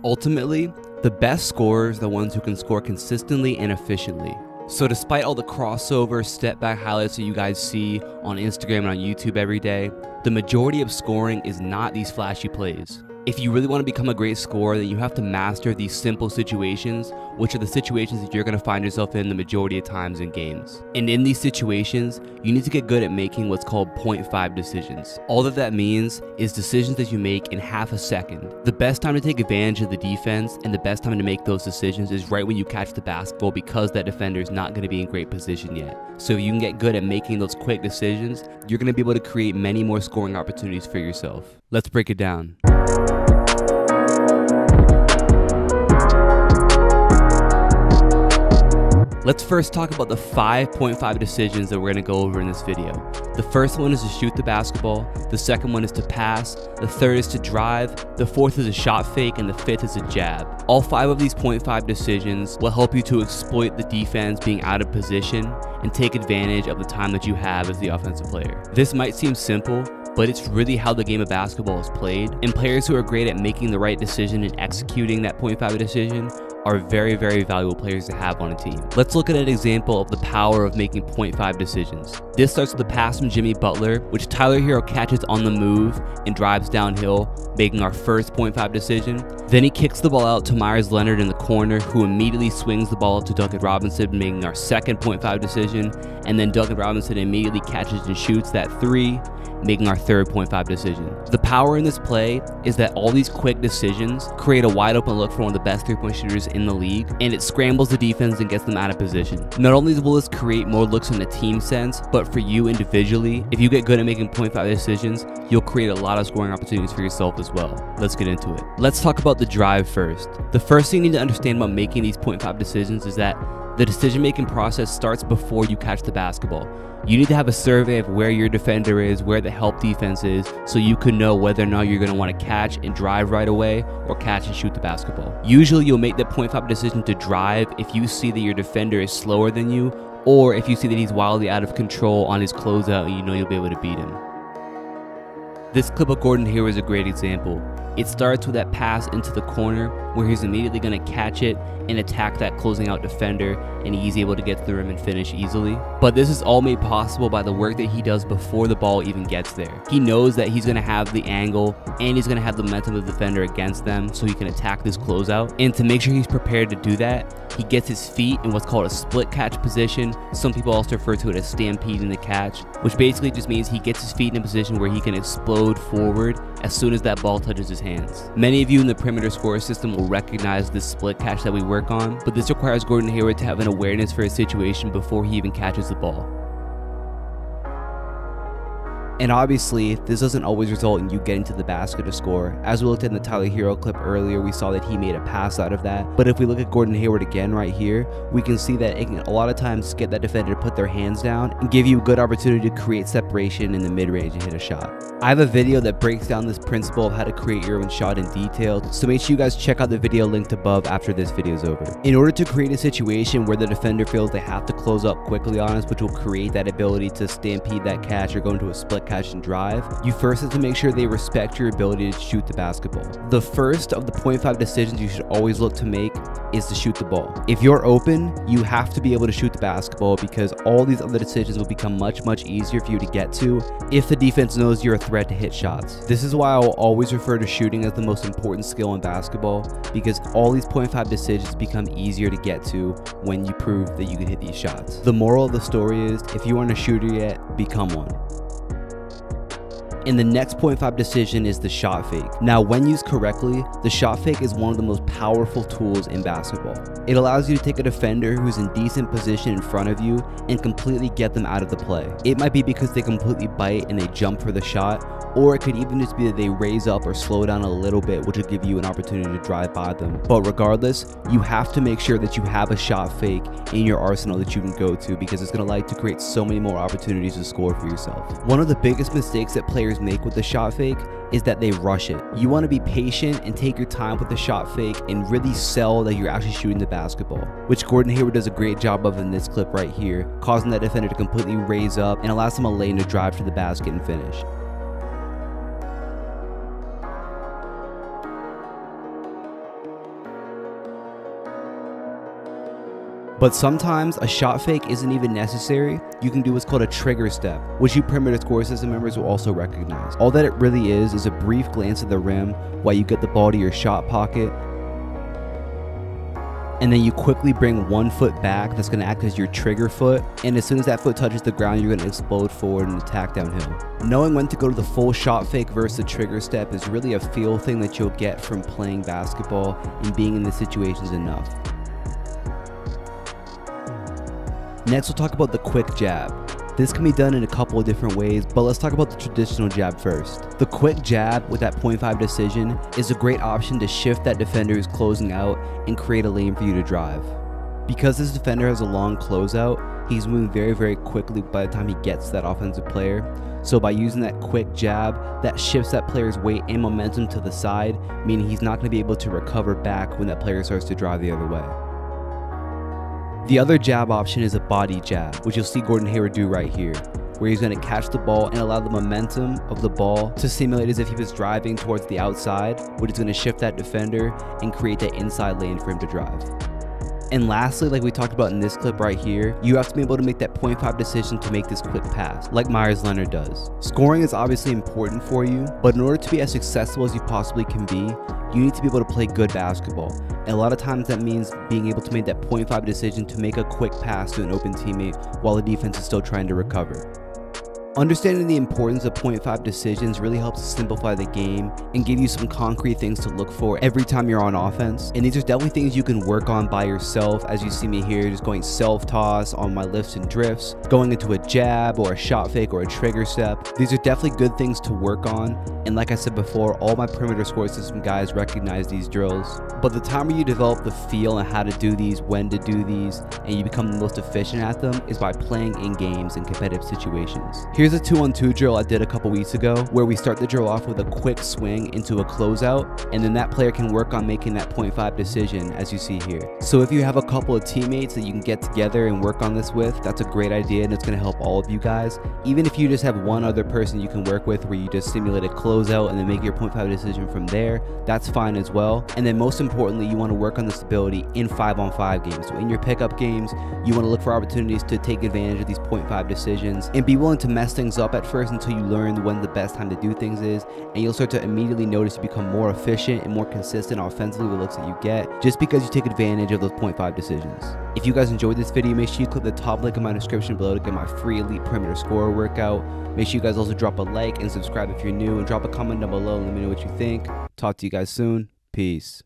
Ultimately, the best scorers are the ones who can score consistently and efficiently. So despite all the crossover, step back highlights that you guys see on Instagram and on YouTube every day, the majority of scoring is not these flashy plays. If you really want to become a great scorer, then you have to master these simple situations, which are the situations that you're going to find yourself in the majority of times in games. And in these situations, you need to get good at making what's called 0.5 decisions. All that means is decisions that you make in half a second. The best time to take advantage of the defense and the best time to make those decisions is right when you catch the basketball, because that defender is not going to be in great position yet. So if you can get good at making those quick decisions, you're going to be able to create many more scoring opportunities for yourself. Let's break it down. Let's first talk about the 5.5 decisions that we're going to go over in this video. The first one is to shoot the basketball, the second one is to pass, the third is to drive, the fourth is a shot fake, and the fifth is a jab. All 5 of these 0.5 decisions will help you to exploit the defense being out of position and take advantage of the time that you have as the offensive player. This might seem simple, but it's really how the game of basketball is played, and players who are great at making the right decision and executing that 0.5 decision are very, very valuable players to have on a team. Let's look at an example of the power of making 0.5 decisions. This starts with a pass from Jimmy Butler, which Tyler Hero catches on the move and drives downhill, making our first 0.5 decision. Then he kicks the ball out to Myers Leonard in the corner, who immediately swings the ball to Duncan Robinson, making our second 0.5 decision. And then Duncan Robinson immediately catches and shoots that 3, making our third 0.5 decision. The power in this play is that all these quick decisions create a wide open look for one of the best 3-point shooters in the league, and it scrambles the defense and gets them out of position. Not only will this create more looks in a team sense, but for you individually, if you get good at making 0.5 decisions, you'll create a lot of scoring opportunities for yourself as well. Let's get into it. Let's talk about the drive first. The first thing you need to understand about making these 0.5 decisions is that the decision-making process starts before you catch the basketball. You need to have a survey of where your defender is, where the help defense is, so you can know whether or not you're going to want to catch and drive right away or catch and shoot the basketball. Usually you'll make the 0.5 decision to drive if you see that your defender is slower than you, or if you see that he's wildly out of control on his closeout and you know you'll be able to beat him. This clip of Gordon Hayward is a great example. It starts with that pass into the corner where he's immediately going to catch it and attack that closing out defender, and he's able to get to the rim and finish easily. But this is all made possible by the work that he does before the ball even gets there. He knows that he's going to have the angle and he's going to have the momentum of the defender against them, so he can attack this closeout. And to make sure he's prepared to do that, he gets his feet in what's called a split catch position. Some people also refer to it as stampeding the catch, which basically just means he gets his feet in a position where he can explode forward as soon as that ball touches his hands. Many of you in the perimeter scorer system will recognize this split catch that we work on, but this requires Gordon Hayward to have an awareness for his situation before he even catches the ball. And obviously, this doesn't always result in you getting to the basket to score. As we looked at in the Tyler Hero clip earlier, we saw that he made a pass out of that. But if we look at Gordon Hayward again right here, we can see that it can a lot of times get that defender to put their hands down and give you a good opportunity to create separation in the mid-range and hit a shot. I have a video that breaks down this principle of how to create your own shot in detail, so make sure you guys check out the video linked above after this video is over. In order to create a situation where the defender feels they have to close up quickly on us, which will create that ability to stampede that catch or go into a split catch and drive, you first have to make sure they respect your ability to shoot the basketball. The first of the 0.5 decisions you should always look to make is to shoot the ball. If you're open, you have to be able to shoot the basketball, because all these other decisions will become much easier for you to get to if the defense knows you're a threat to hit shots. This is why I will always refer to shooting as the most important skill in basketball, because all these 0.5 decisions become easier to get to when you prove that you can hit these shots. The moral of the story is, if you aren't a shooter yet, become one. And the next 0.5 decision is the shot fake. Now, when used correctly, the shot fake is one of the most powerful tools in basketball. It allows you to take a defender who's in decent position in front of you and completely get them out of the play. It might be because they completely bite and they jump for the shot, or it could even just be that they raise up or slow down a little bit, which will give you an opportunity to drive by them. But regardless, you have to make sure that you have a shot fake in your arsenal that you can go to, because it's going to allow you to create so many more opportunities to score for yourself. One of the biggest mistakes that players make with the shot fake is that they rush it. You want to be patient and take your time with the shot fake and really sell that you're actually shooting the basketball, which Gordon Hayward does a great job of in this clip right here, causing that defender to completely raise up and allows him a lane to drive to the basket and finish. But sometimes a shot fake isn't even necessary. You can do what's called a trigger step, which you perimeter score system members will also recognize. All that it really is a brief glance at the rim while you get the ball to your shot pocket, and then you quickly bring one foot back. That's going to act as your trigger foot, and as soon as that foot touches the ground, you're going to explode forward and attack downhill. Knowing when to go to the full shot fake versus the trigger step is really a feel thing that you'll get from playing basketball and being in the situations enough. Next, we'll talk about the quick jab. This can be done in a couple of different ways, but let's talk about the traditional jab first. The quick jab with that 0.5 decision is a great option to shift that defender who's closing out and create a lane for you to drive. Because this defender has a long closeout, he's moving very quickly by the time he gets to that offensive player. So by using that quick jab, that shifts that player's weight and momentum to the side, meaning he's not going to be able to recover back when that player starts to drive the other way. The other jab option is a body jab, which you'll see Gordon Hayward do right here, where he's going to catch the ball and allow the momentum of the ball to simulate as if he was driving towards the outside, which is going to shift that defender and create that inside lane for him to drive. And lastly, like we talked about in this clip right here, you have to be able to make that 0.5 decision to make this quick pass, like Myers Leonard does. Scoring is obviously important for you, but in order to be as successful as you possibly can be, you need to be able to play good basketball. And a lot of times that means being able to make that 0.5 decision to make a quick pass to an open teammate while the defense is still trying to recover. Understanding the importance of 0.5 decisions really helps simplify the game and give you some concrete things to look for every time you're on offense. And these are definitely things you can work on by yourself, as you see me here, just going self-toss on my lifts and drifts, going into a jab or a shot fake or a trigger step. These are definitely good things to work on. And like I said before, all my perimeter score system guys recognize these drills. But the time where you develop the feel on how to do these, when to do these, and you become the most efficient at them is by playing in games and competitive situations. Here's a 2-on-2 drill I did a couple weeks ago, where we start the drill off with a quick swing into a closeout, and then that player can work on making that 0.5 decision as you see here. So if you have a couple of teammates that you can get together and work on this with, that's a great idea, and it's going to help all of you guys. Even if you just have one other person you can work with where you just simulate a closeout and then make your 0.5 decision from there, that's fine as well. And then most importantly, you want to work on this ability in 5-on-5 games. So in your pickup games, you want to look for opportunities to take advantage of these 0.5 decisions and be willing to mess things up at first until you learn when the best time to do things is, and you'll start to immediately notice you become more efficient and more consistent offensively with looks that you get just because you take advantage of those 0.5 decisions. If you guys enjoyed this video, make sure you click the top link in my description below to get my free Elite Perimeter Scorer workout. Make sure you guys also drop a like and subscribe if you're new, and drop a comment down below and let me know what you think. Talk to you guys soon. Peace.